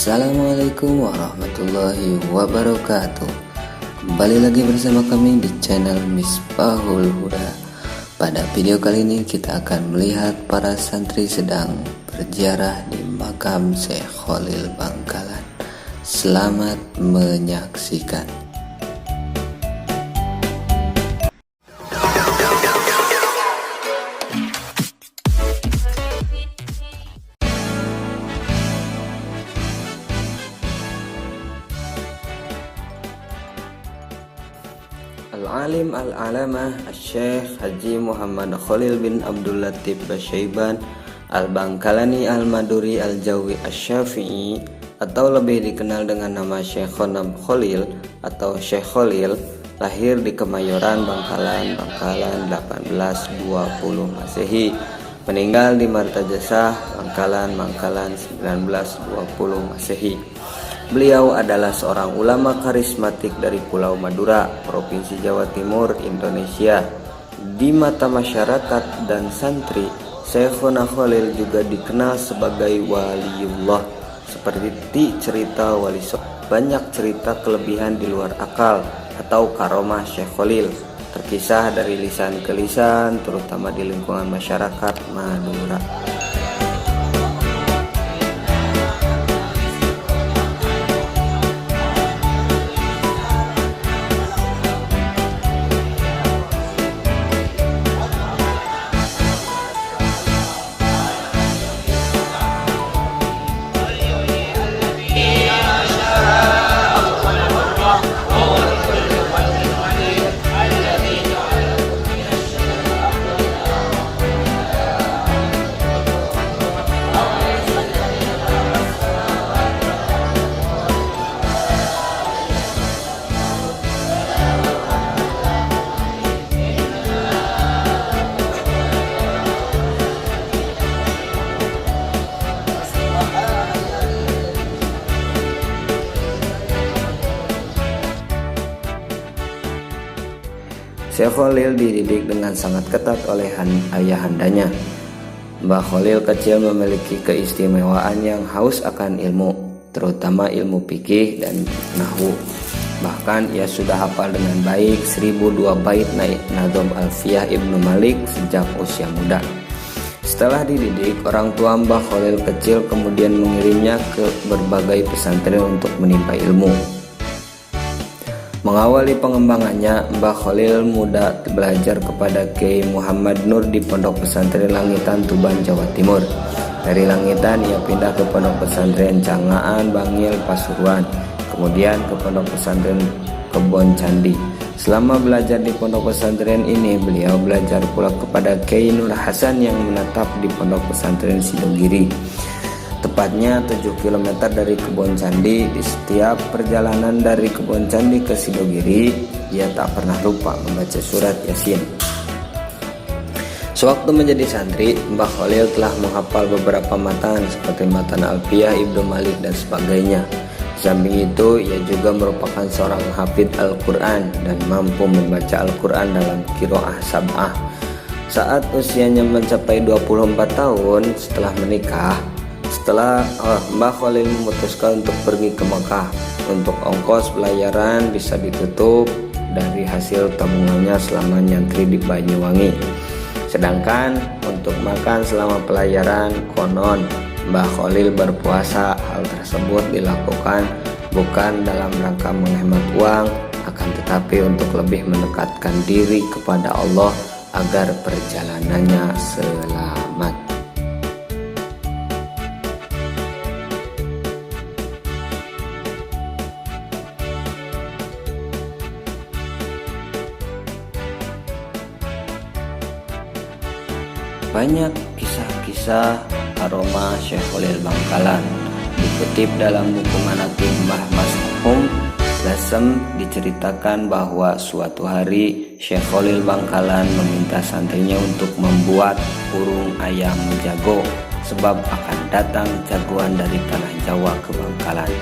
Assalamualaikum warahmatullahi wabarakatuh. Kembali lagi bersama kami di channel Misbahul Huda. Pada video kali ini kita akan melihat para santri sedang berziarah di makam Syekh Khalil Bangkalan. Selamat menyaksikan. Al-Alim Al-Alamah Al-Syekh Haji Muhammad Khalil bin Abdul Latif Basyaiban Al-Bangkalani Al-Maduri Al-Jawi Asy-Syafi'i atau lebih dikenal dengan nama Syekh Khonab Khalil atau Syekh Khalil, lahir di Kemayoran, Bangkalan 1820 Masehi, meninggal di Martajasa, Bangkalan 1920 Masehi. Beliau adalah seorang ulama karismatik dari Pulau Madura, Provinsi Jawa Timur, Indonesia. Di mata masyarakat dan santri, Syekhuna Khalil juga dikenal sebagai waliullah. Seperti cerita Wali Songo, banyak cerita kelebihan di luar akal atau karomah Syekh Khalil terkisah dari lisan ke lisan, terutama di lingkungan masyarakat Madura. Syekh Khalil dididik dengan sangat ketat oleh ayahandanya. Mbah Khalil kecil memiliki keistimewaan yang haus akan ilmu, terutama ilmu fikih dan nahwu. Bahkan ia sudah hafal dengan baik 1002 bait Nadhom Alfiyah Ibnu Malik sejak usia muda. Setelah dididik, orang tua Mbah Khalil kecil kemudian mengirimnya ke berbagai pesantren untuk menimba ilmu. Mengawali pengembangannya, Mbah Khalil muda belajar kepada Kiai Muhammad Nur di Pondok Pesantren Langitan, Tuban, Jawa Timur. Dari Langitan ia pindah ke Pondok Pesantren Cangaan, Bangil, Pasuruan, kemudian ke Pondok Pesantren Kebon Candi. Selama belajar di Pondok Pesantren ini, beliau belajar pula kepada Kiai Nur Hasan yang menetap di Pondok Pesantren Sidogiri, tepatnya 7 km dari Kebon Candi. Di setiap perjalanan dari Kebon Candi ke Sidogiri, ia tak pernah lupa membaca surat Yasin. Sewaktu menjadi santri, Mbah Khalil telah menghafal beberapa matan seperti matan Alfiyah Ibnu Malik dan sebagainya. Di samping itu, ia juga merupakan seorang hafidz Al-Quran dan mampu membaca Al-Quran dalam qiraah sab'ah. Saat usianya mencapai 24 tahun setelah menikah, Mbah Khalil memutuskan untuk pergi ke Mekah. Untuk ongkos pelayaran bisa ditutup dari hasil tabungannya selama nyantri di Banyuwangi. Sedangkan untuk makan selama pelayaran, konon Mbah Khalil berpuasa. Hal tersebut dilakukan bukan dalam rangka menghemat uang, akan tetapi untuk lebih mendekatkan diri kepada Allah agar perjalanannya selamat. Banyak kisah-kisah aroma Syekh Khalil Bangkalan dikutip dalam buku Manaqib Mbah Mashum Lasem. Diceritakan bahwa suatu hari Syekh Khalil Bangkalan meminta santrinya untuk membuat burung ayam jago, sebab akan datang jagoan dari tanah Jawa ke Bangkalan.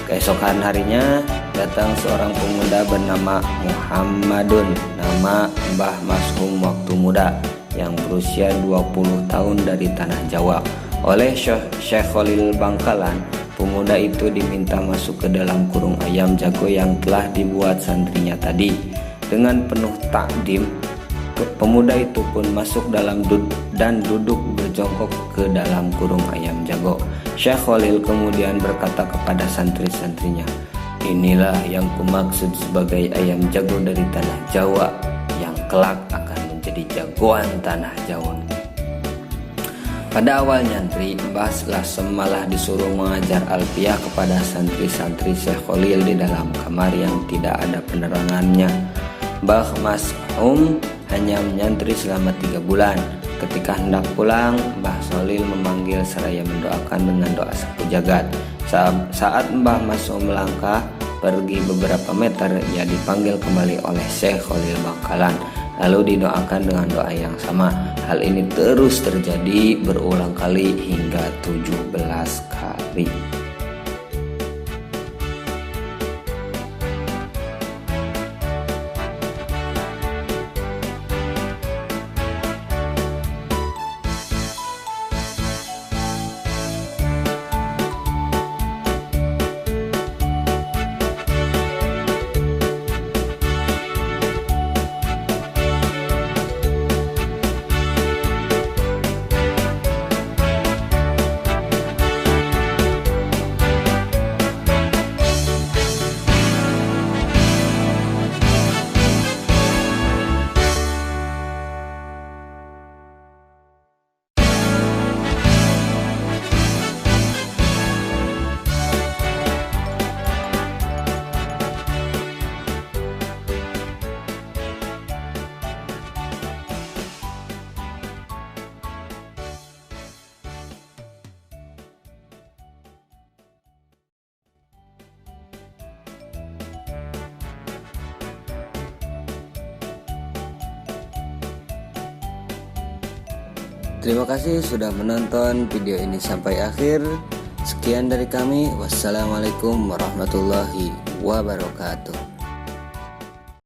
Keesokan harinya datang seorang pemuda bernama Muhammadun, nama Mbah Mashum waktu muda, yang berusia 20 tahun dari tanah Jawa. Oleh Syekh Khalil Bangkalan, pemuda pemuda itu diminta masuk ke dalam kurung ayam jago yang telah dibuat santrinya tadi. Dengan penuh takdim, pemuda itu pun masuk dan duduk berjongkok ke dalam kurung ayam jago. Syekh Khalil kemudian berkata kepada santri-santrinya, "Inilah yang kumaksud sebagai ayam jago dari tanah Jawa, yang kelak akan menjadi jagoan tanah Jawa." Pada awal nyantri, Mbah Lasem malah disuruh mengajar alfiah kepada santri-santri Syekh Khalil di dalam kamar yang tidak ada penerangannya. Mbah Mas'um hanya menyantri selama 3 bulan. Ketika hendak pulang, Mbah Khalil memanggil seraya mendoakan dengan doa sapu jagat. Saat Mbah Mas'um melangkah pergi beberapa meter, ia dipanggil kembali oleh Syekh Khalil Bangkalan, lalu didoakan dengan doa yang sama. Hal ini terus terjadi berulang kali hingga 17 kali. Terima kasih sudah menonton video ini sampai akhir. Sekian dari kami. Wassalamualaikum warahmatullahi wabarakatuh.